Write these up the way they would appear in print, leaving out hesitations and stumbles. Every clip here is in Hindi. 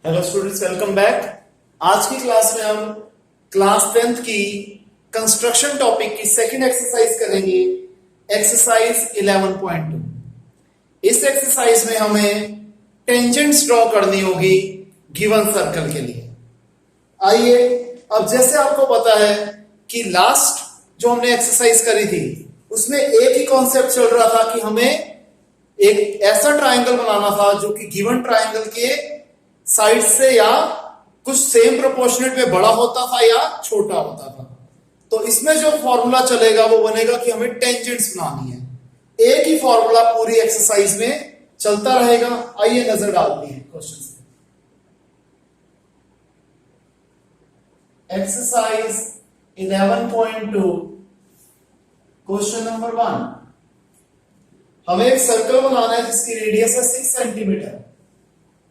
Hello students, welcome back. आज की क्लास में हम क्लास 10th की कंस्ट्रक्शन टॉपिक की सेकंड एक्सरसाइज करेंगे, एक्सरसाइज 11.2। इस एक्सरसाइज में हमें टेंजेंट्स ड्रॉ करनी होगी गिवन सर्कल के लिए। आइए, अब जैसे आपको पता है कि लास्ट जो हमने एक्सरसाइज करी थी उसमें एक ही कॉन्सेप्ट चल रहा था कि हमें एक ऐसा ट्राइंगल बनाना था जो कि गिवन ट्राइंगल के साइड से या कुछ सेम प्रोपोर्शनेट में बड़ा होता था या छोटा होता था। तो इसमें जो फॉर्मूला चलेगा वो बनेगा कि हमें टेंजेंट्स बनानी है। एक ही फॉर्मूला पूरी एक्सरसाइज में चलता रहेगा। आइए नजर डालते हैं क्वेश्चन से। Exercise 11.2 question number 1। हमें एक सर्कल बनाना है जिसकी रेडियस है 6 सेंटीमीटर।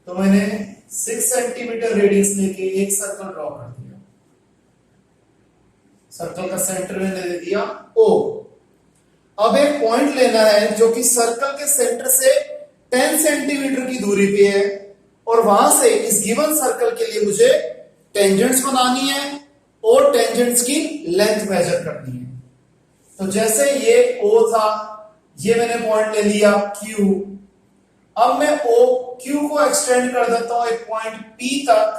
तो मैंने 6 सेंटीमीटर रेडियस लेके एक सर्कल ड्रॉ कर दिया। सर्कल का सेंटर मैंने दे दिया O। अब एक पॉइंट लेना है जो कि सर्कल के सेंटर से 10 सेंटीमीटर की दूरी पे है और वहां से इस गिवन सर्कल के लिए मुझे टेंजेंट्स बनानी है और टेंजेंट्स की लेंथ मेजर करनी है। तो जैसे ये O था, ये मैंने पॉइंट ले लिया Q। अब मैं OQ को एक्सटेंड कर देता हूं एक पॉइंट P तक,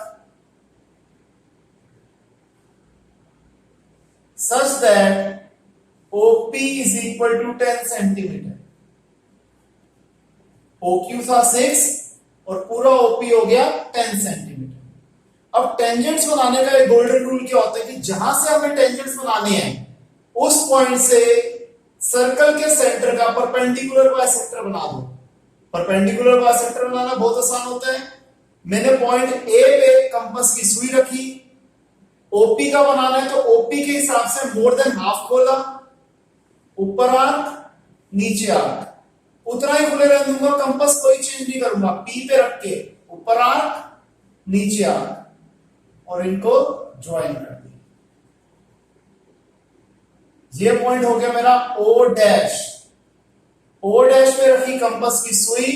such that OP is equal to 10 centimetre. OQ था 6 और पूरा OP हो गया 10 सेंटीमीटर। अब टेंजेंट्स बनाने का एक गोल्डन रूल क्या होता है कि जहां से हमें टेंजेंट्स बनाने हैं उस पॉइंट से सर्कल के सेंटर का परपेंडिकुलर बाइसेक्टर बना दो। परपेंडिकुलर बाइसेक्टर बनाना बहुत आसान होता है। मैंने पॉइंट ए पे कंपास की सुई रखी, ओपी का बनाना है तो ओपी के हिसाब से मोर देन हाफ खोला, ऊपर आर्क नीचे आर्क, उतना ही खुले रहने दूंगा, कंपास कोई चेंज नहीं करूंगा। पी पे रख के ऊपर आर्क नीचे आर्क और इनको ज्वाइन कर दिया। ये पॉइंट हो गया मेरा ओ डैश। ओ डैश पे रखी कंपास की सुई,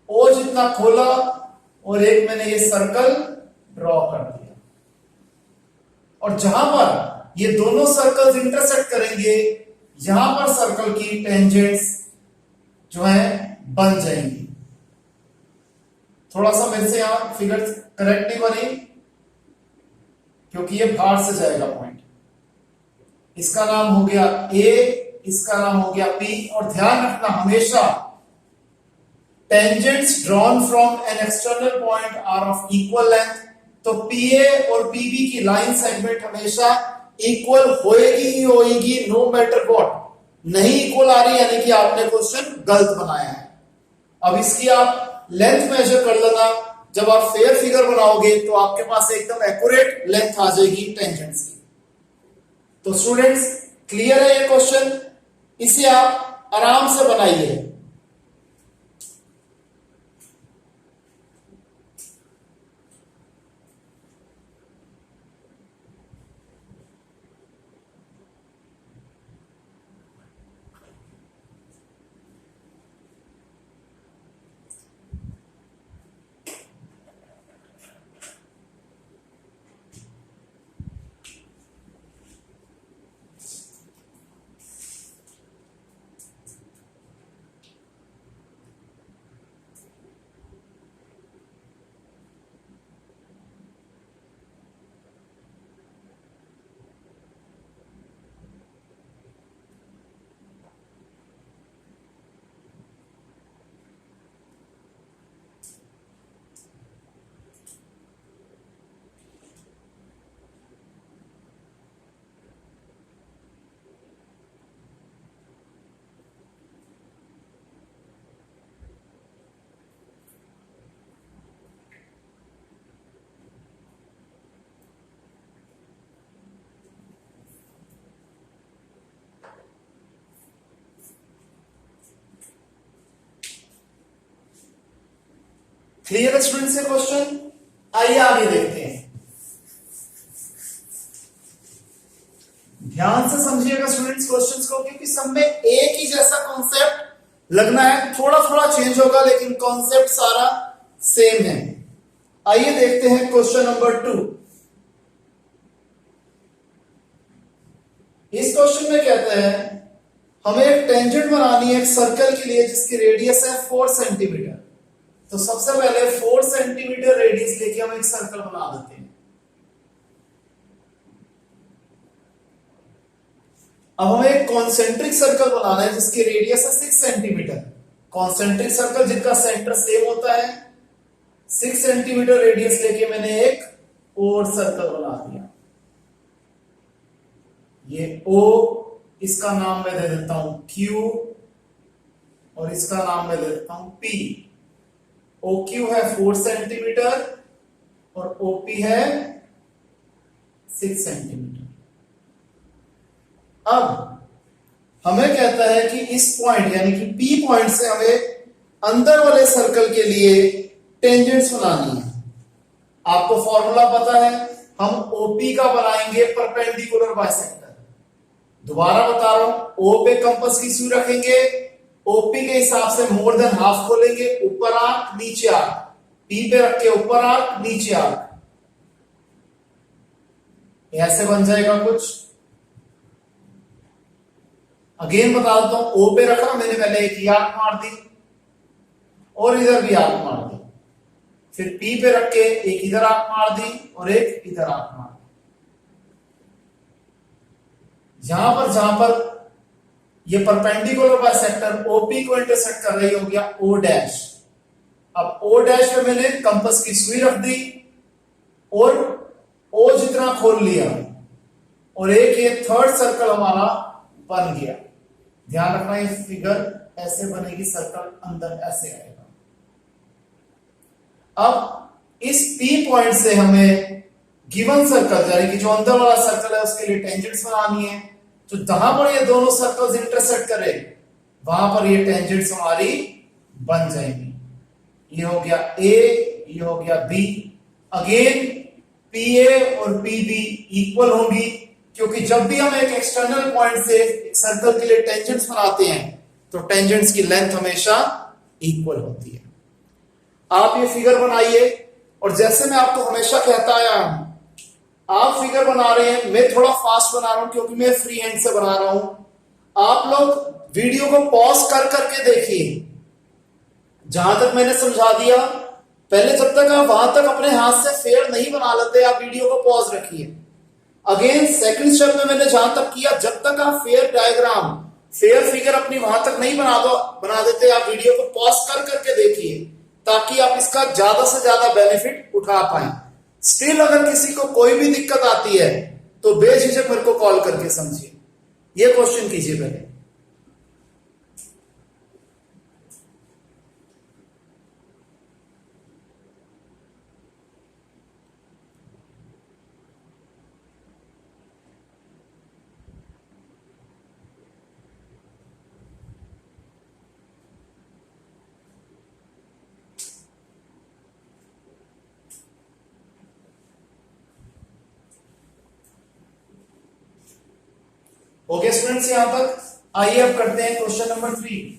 ओ जितना खोला और एक मैंने ये सर्कल ड्रॉ कर दिया। और जहां पर ये दोनों सर्कल्स इंटरसेक्ट करेंगे यहां पर सर्कल की टेंजेंट्स जो है बन जाएंगी। थोड़ा सा मेरे से यहां फिगर करेक्ट नहीं बनी क्योंकि ये बाहर से जाएगा पॉइंट। इसका नाम हो गया ए, इसका नाम हो गया P। और ध्यान रखना हमेशा tangents drawn from an external point are of equal length. तो PA और PB की लाइन सेगमेंट हमेशा इक्वल होएगी ही होएगी, नो मैटर व्हाट। नहीं इक्वल आ रही यानी कि आपने क्वेश्चन गलत बनाया है। अब इसकी आप लेंथ मेजर कर लेना। जब आप फेयर फिगर बनाओगे तो आपके पास एकदम एक्यूरेट लेंथ आ जाएगी टेंजेंट्स की। तो स्टूडेंट्स, क्लियर है ये क्वेश्चन? इसे आप आराम से बनाइए। क्लियर है स्टूडेंट्स ये क्वेश्चन? आइए आगे देखते हैं। ध्यान से समझिएगा स्टूडेंट्स क्वेश्चंस को, क्योंकि सब में एक ही जैसा कॉन्सेप्ट लगना है। थोड़ा थोड़ा चेंज होगा लेकिन कॉन्सेप्ट सारा सेम है। आइए देखते हैं क्वेश्चन नंबर 2। इस क्वेश्चन में कहता है हमें एक टेंजेंट बनानी है एक सर्कल के लिए जिसकी रेडियस है 4 सेंटीमीटर। तो सबसे पहले 4 सेंटीमीटर रेडियस लेके हम एक सर्कल बना देते हैं। अब हमें एक कॉन्सेंट्रिक सर्कल बनाना है जिसकी रेडियस है 6 सेंटीमीटर। कॉन्सेंट्रिक सर्कल जिनका सेंटर सेम होता है, 6 सेंटीमीटर रेडियस लेके मैंने एक और सर्कल बना दिया। ये O, इसका नाम मैं दे देता हूं Q और इसका नाम मैं दे देता हूं P। OQ है 4 सेंटीमीटर और OP है 6 सेंटीमीटर। अब हमें कहता है कि इस पॉइंट यानी कि P पॉइंट से हमें अंदर वाले सर्कल के लिए टेंजेंट्स बनानी है। आपको फॉर्मूला पता है, हम OP का बनाएंगे परपेंडिकुलर बाइसेक्टर। दोबारा बता रहा हूं, O पे कंपास की सुई रखेंगे, OP के हिसाब से मोर देन हाफ खोलेंगे, ऊपर आर्क नीचे आर्क, P पे रख के ऊपर आर्क नीचे आर्क, ऐसे बन जाएगा कुछ। अगेन बता देता हूं, O पे रखा मैंने, पहले एक आर्क मार दी और इधर भी आर्क मार दी, फिर P पे रख के एक इधर आर्क मार दी और एक इधर आर्क मार दी। जहां पर ये परपेंडिकुलर बाइसेक्टर OP को इंटरसेक्ट कर रही हो गया O डैश। अब O डैश पे मैंने कंपास की सुई रख दी और O जितना खोल लिया और एक ये थर्ड सर्कल हमारा बन गया। ध्यान रखना ये फिगर ऐसे बनेगी, सर्कल अंदर ऐसे आएगा। अब इस P पॉइंट से हमें गिवन सर्कल यानी कि जो अंदर वाला सर्कल है उसके लिए टेंजेंट्स बनानी है। तो जहां पर ये दोनों सर्कल्स इंटरसेक्ट करें वहां पर ये टेंजेंट्स हमारी बन जाएंगी। ये हो गया A, ये हो गया B। अगेन PA और PB इक्वल होंगी क्योंकि जब भी हम एक एक्सटर्नल पॉइंट से एक सर्कल के लिए टेंजेंट्स बनाते हैं तो टेंजेंट्स की लेंथ हमेशा इक्वल होती है। आप ये फिगर बनाइए और जैसे मैं आपको हमेशा कहता आया हूं, आप फिगर बना रहे हैं, मैं थोड़ा फास्ट बना रहा हूं क्योंकि मैं फ्री हैंड से बना रहा हूं। आप लोग वीडियो को पॉज कर करके देखिए। जहां तक मैंने समझा दिया, पहले जब तक आप वहां तक अपने हाथ से फेयर नहीं बना लेते आप वीडियो को पॉज रखिए। अगेन सेकंड स्टेप में मैंने जहां तक किया, जब तक आप फेयर डायग्राम फेयर फिगर अपनी वहां तक नहीं बना देते आप वीडियो को पॉज कर करके देखिए ताकि आप इसका ज्यादा से ज्यादा बेनिफिट उठा पाए। स्टिल अगर किसी को कोई भी दिक्कत आती है तो बेझिझक मेरे को कॉल करके समझिए। ये क्वेश्चन कीजिए पहले। ओके स्टूडेंट्स, यहां तक आइए अब करते हैं क्वेश्चन नंबर 3।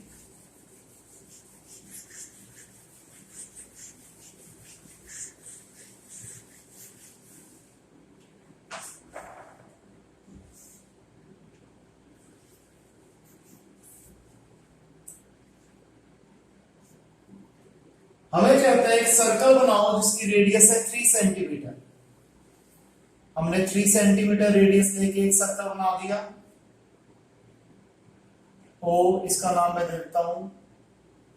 हमें कहता है एक सर्कल बनाओ जिसकी रेडियस है 3 सेंटीमीटर। हमने 3 सेंटीमीटर रेडियस लेके एक सर्कल बना दिया। O, इसका नाम मैं देता हूं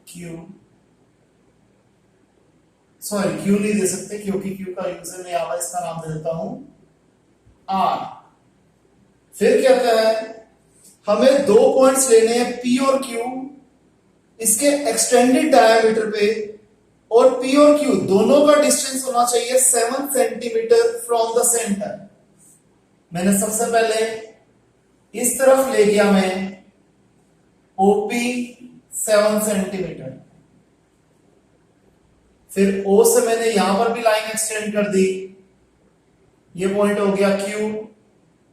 Q। सॉरी Q नहीं दे सकते क्योंकि Q का यूजर नहीं आ रहा, इसका नाम दे देता हूं R। फिर कहता है हमें दो पॉइंट्स लेने हैं P और Q, इसके एक्सटेंडेड डायमीटर पे, और P और Q दोनों का डिस्टेंस होना चाहिए 7 सेंटीमीटर फ्रॉम द सेंटर। मैंने सबसे पहले इस तरफ ले गया मैं OP 7 सेंटीमीटर, फिर O से मैंने यहां पर भी लाइन एक्सटेंड कर दी, ये पॉइंट हो गया Q।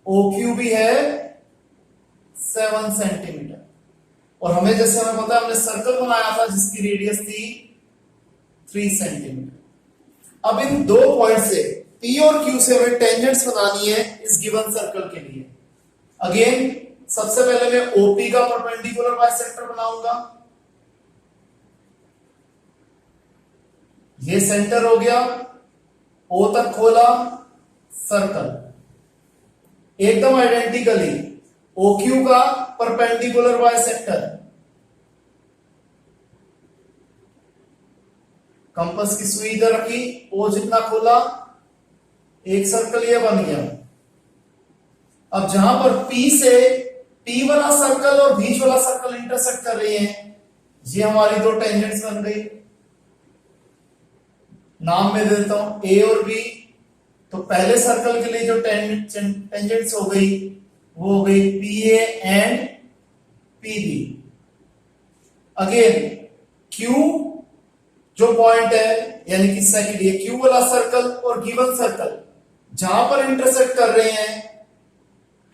OQ भी है 7 सेंटीमीटर। और हमें जैसे हमें पता है हमने सर्कल बनाया था जिसकी रेडियस थी 3 सेंटीमीटर। अब इन दो पॉइंट से P और Q से हमें टेंजेंट्स बनानी है इस गिवन सर्कल के लिए। अगेन सबसे पहले मैं OP का परपेंडिकुलर बाइसेक्टर बनाऊंगा। ये सेंटर हो गया, O तक खोला, सर्कल एकदम आइडेंटिकली OQ का परपेंडिकुलर बाइसेक्टर, कंपास की सुई इधर रखी, O जितना खोला, एक सर्कल ये बन गया। अब जहां पर P से P वाला सर्कल और बीच वाला सर्कल इंटरसेक्ट कर रही हैं, ये हमारी दो टेंजेंट्स बन गई। नाम में दे देता हूं A और B। तो पहले सर्कल के लिए जो टेंजेंट्स हो गई वो हो गई PA and PB। Again Q जो पॉइंट है यानी कि सेकंड ये Q वाला सर्कल और गिवन सर्कल जहां पर इंटरसेक्ट कर रहे हैं,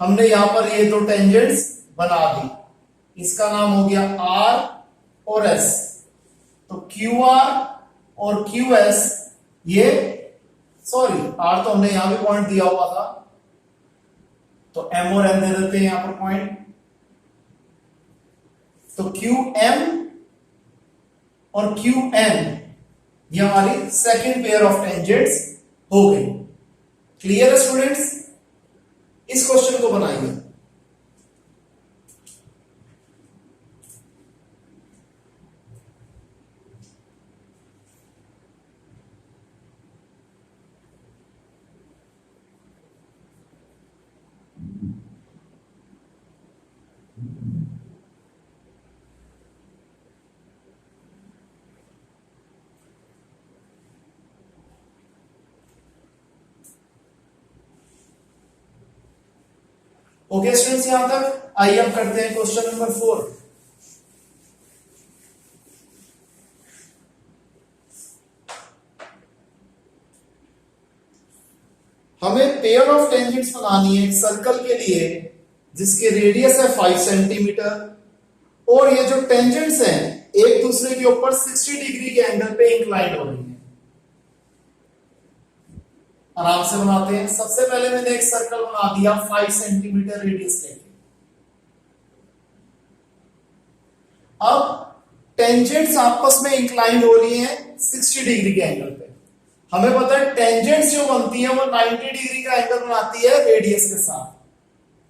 हमने यहां पर ये दो टेंजेंट्स बना दी। इसका नाम हो गया R और S। तो QR और QS ये सॉरी R तो हमने यहां भी पॉइंट दिया हुआ था, तो M और N दे देते हैं यहां पर पॉइंट। तो QM और QN ये हमारी सेकेंड पेयर ऑफ टेंजेंट्स हो गई। क्लियर है स्टूडेंट्स? इस क्वेश्चन को बनाइए। ओके स्टूडेंट्स, यहां तक आइए अब करते हैं क्वेश्चन नंबर 4। हमें पेयर ऑफ टेंजेंट्स बनानी है एक सर्कल के लिए जिसके रेडियस है 5 सेंटीमीटर और ये जो टेंजेंट्स हैं एक दूसरे के ऊपर 60 डिग्री के एंगल पे इंक्लाइंड हो रही है। आराम से बनाते हैं। सबसे पहले मैंने एक सर्कल बना दिया 5 सेंटीमीटर रेडियस लेके। अब टेंजेंट्स आपस में इंक्लाइंड हो रही हैं 60 डिग्री के एंगल पे। हमें पता है टेंजेंट्स जो बनती है वो 90 डिग्री का एंगल बनाती है रेडियस के साथ।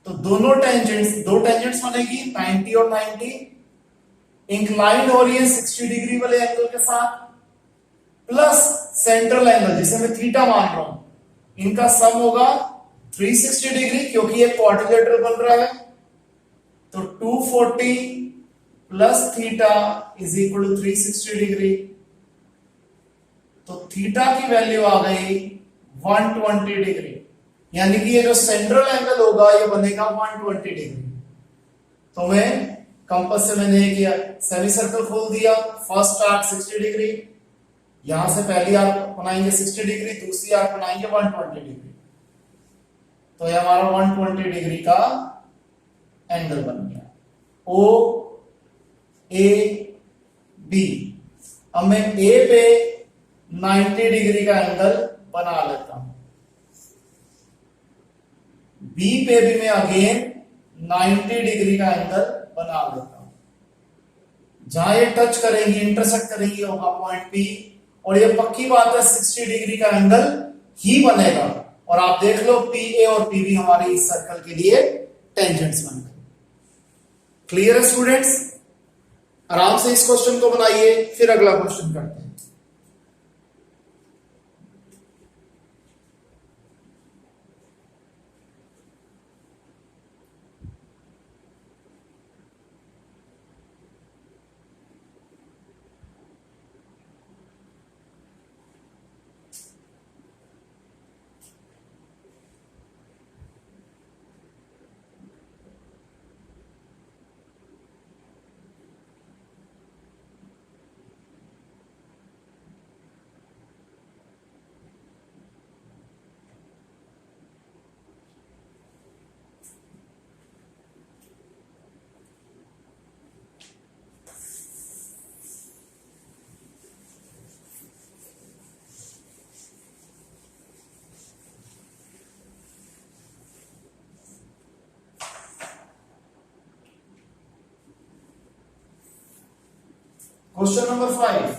तो दोनों टेंजेंट्स, दो टेंजेंट्स बनेगी 90 और 90, इंक्लाइंड हो रही है 60 डिग्री वाले एंगल के साथ, प्लस सेंट्रल एंगल जिसे मैं थीटा मान रहा हूं, इनका सम होगा 360 डिग्री क्योंकि ये क्वाड्रिलेटरल बन रहा है। तो 240 plus theta is equal to 360 degree. तो थीटा की वैल्यू आ गई 120 डिग्री, यानी कि ये जो सेंट्रल एंगल होगा ये बनेगा 120 डिग्री। तो मैं कंपास से मैंने किया सेमी सर्कल खोल दिया। फर्स्ट आर्क 60 डिग्री, यहां से पहली आर्क बनाएंगे 60 डिग्री, दूसरी आर्क बनाएंगे 120 डिग्री। तो ये हमारा 120 डिग्री का एंगल बन गया ओ ए बी। अब मैं ए पे 90 डिग्री का एंगल बना लेता हूं, बी पे भी मैं अगेन 90 डिग्री का एंगल बना लेता हूं। जहां ये टच करेंगी, इंटरसेक्ट करेंगी होगा पॉइंट पी, और ये पक्की बात है 60 डिग्री का एंगल ही बनेगा। और आप देख लो पी ए और पी बी हमारे इस सर्कल के लिए टेंजेंट्स बन गए। क्लियर है स्टूडेंट्स? आराम से इस क्वेश्चन को बनाइए, फिर अगला क्वेश्चन करते हैं। क्वेश्चन नंबर 5,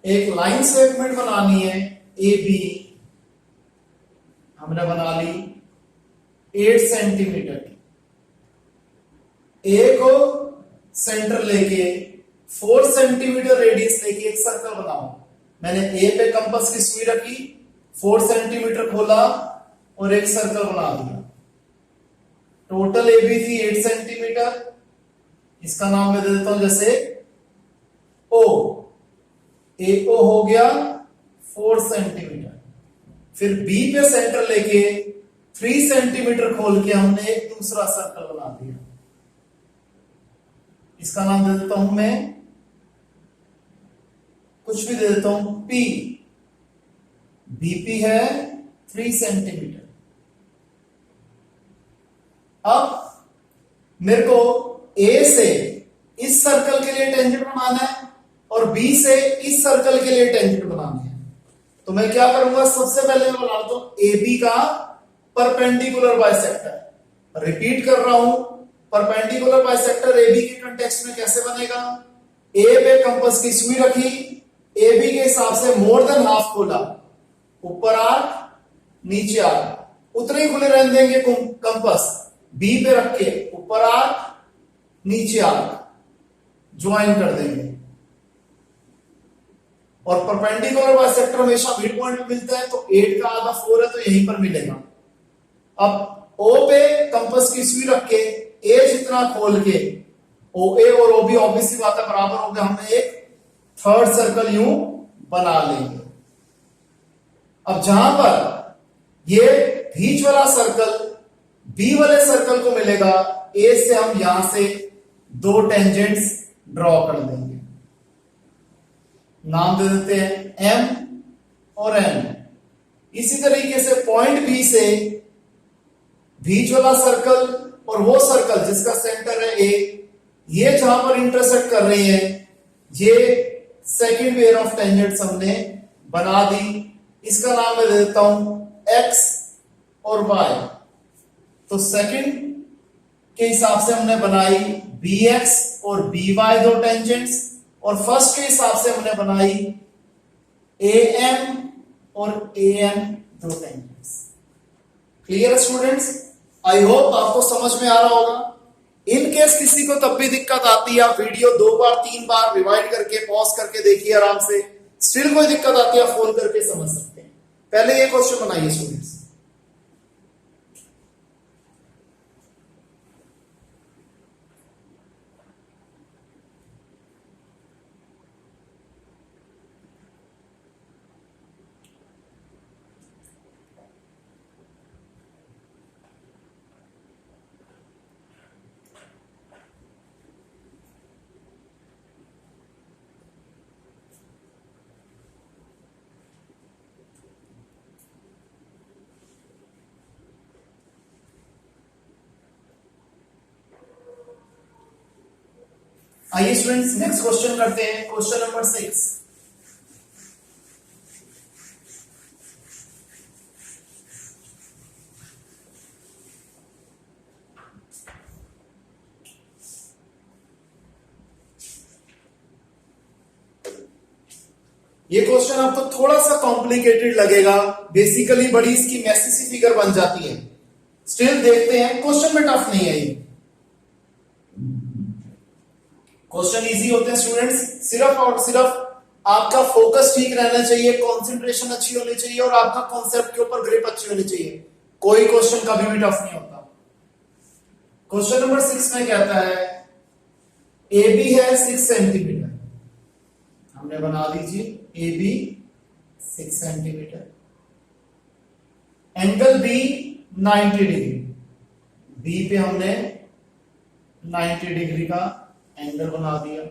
एक लाइन सेगमेंट बनानी है ए बी, हमने बना ली 8 सेंटीमीटर की। ए को सेंटर लेके 4 सेंटीमीटर रेडियस लेके एक सर्कल बनाओ। मैंने ए पे कंपास की सुई रखी, 4 सेंटीमीटर खोला और एक सर्कल बना दिया। टोटल ए बी थी 8 सेंटीमीटर, इसका नाम मैं दे देता हूं जैसे ओ। ए ओ हो गया 4 सेंटीमीटर। फिर बी पे सेंटर लेके 3 सेंटीमीटर खोल के हमने एक दूसरा सर्कल बना दिया, इसका नाम दे देता हूं मैं, कुछ भी दे देता हूं पी। बीपी है 3 सेंटीमीटर। अब मेरे को ए से इस सर्कल के लिए टेंजेंट बनाना है और बी से इस सर्कल के लिए टेंजेंट बनाना है। तो मैं क्या करूंगा, सबसे पहले मैं बना दो ए बी का परपेंडिकुलर बाइसेक्टर। रिपीट कर रहा हूं, परपेंडिकुलर बाइसेक्टर ए बी के कंटेक्स्ट में कैसे बनेगा। ए पे कंपास की सुई रखी, ए बी के हिसाब से मोर देन हाफ खोला, ऊपर आर्क नीचे आर्क, उतने ही खुले रहने देंगे कंपास। बी पे रख के ऊपर आर्क नीचे आर्क ज्वाइन कर देंगे। और परपेंडिकुलर बाइसेक्टर हमेशा मिड पॉइंट में मिलता है, तो 8 का आधा 4 है तो यहीं पर मिलेगा। अब ओ पे कंपास की सुई रख के ए जितना खोल के ओ ए और ओ बी ऑब्वियसली बात है बराबर हो गया, हमने एक थर्ड सर्कल यूं बना लेंगे। अब जहां पर ये बीच वाला सर्कल बी वाले सर्कल को मिलेगा, ए से हम यहां से 2 टेंजेंट्स ड्रॉ कर देंगे। नाम दे देते हैं एम और एन। इसी तरीके से पॉइंट बी से बीच वाला सर्कल और वो सर्कल जिसका सेंटर है ए, ये जहां पर इंटरसेक्ट कर रही है, ये सेकेंड पेयर ऑफ टेंजेंट्स हमने बना दी। इसका नाम मैं दे देता हूं एक्स और वाई। तो सेकंड के हिसाब से हमने बनाई बी एक्स और बी वाई 2 टेंजेंट्स, और फर्स्ट के हिसाब से हमने बनाई ए एम और ए एम 2 टेंजेंट्स। क्लियर है स्टूडेंट्स? आई होप आपको समझ में आ रहा होगा। इन केस किसी को तब भी दिक्कत आती है, आप वीडियो 2 बार 3 बार रिवाइंड करके पॉज करके देखिए आराम से। स्टिल कोई दिक्कत आती है फोन करके समझ सकते हैं। पहले ये क्वेश्चन बनाइए स्टूडेंट्स। आइए स्टूडेंट्स नेक्स्ट क्वेश्चन करते हैं, क्वेश्चन नंबर 6। ये क्वेश्चन आपको थोड़ा सा कॉम्प्लिकेटेड लगेगा, बेसिकली बड़ी इसकी मैसी सी फिगर बन जाती है। स्टिल देखते हैं, क्वेश्चन में टफ नहीं है ये, क्वेश्चन इजी होते हैं स्टूडेंट्स। सिर्फ और सिर्फ आपका फोकस ठीक रहना चाहिए, कंसंट्रेशन अच्छी होनी चाहिए और आपका कॉन्सेप्ट के ऊपर ग्रिप अच्छी होनी चाहिए। कोई क्वेश्चन कभी भी टफ नहीं होता। क्वेश्चन नंबर 6 में कहता है ए बी है 6 सेंटीमीटर, हमने बना दीजिए A B 6 centimetre, angle B 90 degree, B पे हमने 90 डिग्री का एंगल बना दिया।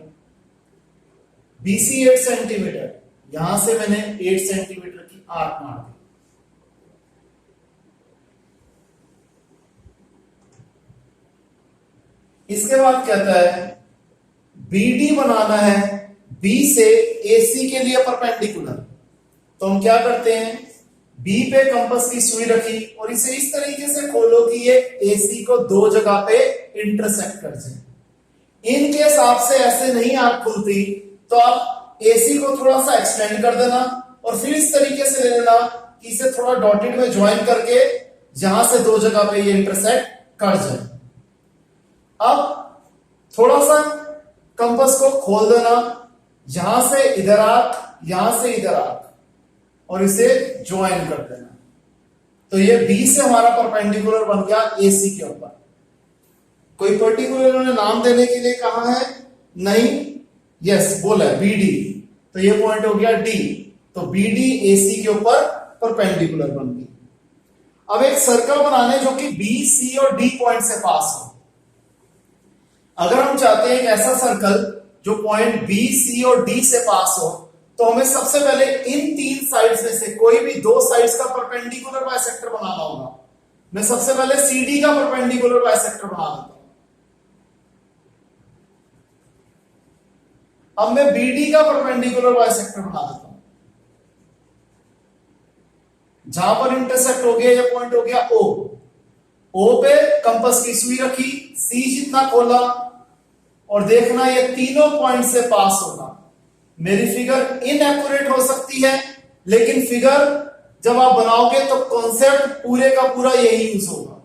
बीसी 8 सेंटीमीटर, यहां से मैंने 8 सेंटीमीटर की आर्क मार दी। इसके बाद कहता है बीडी बनाना है बी से एसी के लिए परपेंडिकुलर। तो हम क्या करते हैं, बी पे कंपास की सुई रखी और इसे इस तरीके से खोलो कि ये एसी को 2 जगह पे इंटरसेक्ट कर जाए। इन केस आपसे ऐसे नहीं आंख खुलती तो आप AC को थोड़ा सा एक्सटेंड कर देना और फिर इस तरीके से ले लेना कि इसे थोड़ा डॉटेड में ज्वाइन करके जहां से दो जगह पे ये इंटरसेक्ट कर जाए। अब थोड़ा सा कंपास को खोल देना, यहां से इधर आंख, यहां से इधर आंख, और इसे ज्वाइन कर देना। तो ये B से हमारा परपेंडिकुलर बन गया AC के ऊपर। कोई पर्टिकुलर उन्होंने नाम देने के लिए कहा है? नहीं, यस बोला है BD, तो ये पॉइंट हो गया D। तो BD AC के ऊपर परपेंडिकुलर बन गई। अब एक सर्कल बनाने जो कि B, C और D पॉइंट से पास हो। अगर हम चाहते हैं एक ऐसा सर्कल जो पॉइंट B, C और D से पास हो, तो हमें सबसे पहले इन तीन साइड्स में से कोई भी दो साइड्स का परपेंडिकुलर बाइसेक्टर बनाना होगा। मैं सबसे पहले CD का परपेंडिकुलर बाइसेक्टर बना देता हूं। अब मैं BD का परपेंडिकुलर बाइसेक्टर बना देता हूं। जहां पर इंटरसेक्ट हो गया ये पॉइंट हो गया O पे कंपास की सुई रखी, C जितना खोला और देखना ये तीनों पॉइंट से पास होगा। मेरी फिगर इनएक्यूरेट हो सकती है, लेकिन फिगर जब आप बनाओगे तो कॉन्सेप्ट पूरे का पूरा यही यूज होगा।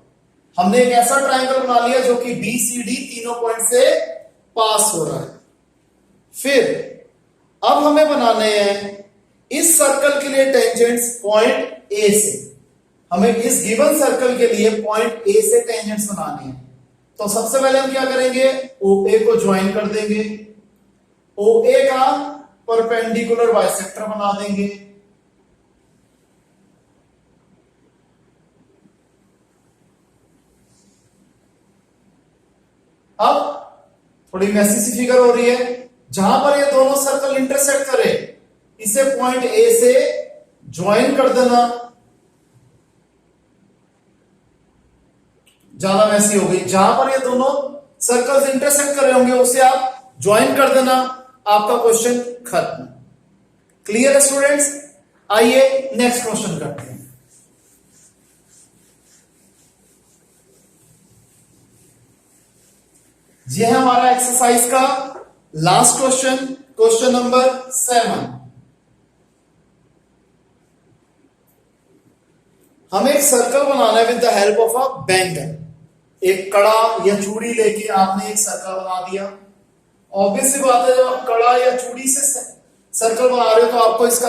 हमने एक ऐसा ट्रायंगल बना लिया जो कि BCD तीनों पॉइंट से पास हो रहा है। फिर अब हमें बनाने हैं इस सर्कल के लिए टेंजेंट्स पॉइंट A से। हमें इस गिवन सर्कल के लिए पॉइंट A से टेंजेंट्स बनाने हैं। तो सबसे पहले हम क्या करेंगे, OA को ज्वाइन कर देंगे, OA का परपेंडिकुलर बाइसेक्टर बना देंगे। अब थोड़ी मैसी सी फिगर हो रही है। जहां पर ये दोनों सर्कल इंटरसेक्ट करे इसे पॉइंट A से ज्वाइन कर देना। ज्यादा मैसी हो गई। जहां पर ये दोनों सर्कल्स इंटरसेक्ट कर रहे होंगे उसे आप ज्वाइन कर देना। आपका क्वेश्चन खत्म। क्लियर है स्टूडेंट्स? आइए नेक्स्ट क्वेश्चन करते हैं। ये है हमारा एक्सरसाइज का लास्ट क्वेश्चन, क्वेश्चन नंबर 7। हमें एक सर्कल बनाना है with the help of a bangle. एक कड़ा या चूड़ी लेके आपने एक सर्कल बना दिया। ऑब्वियस सी बात है, जब आप कड़ा या चूड़ी से सर्कल बना रहे हो तो आपको इसका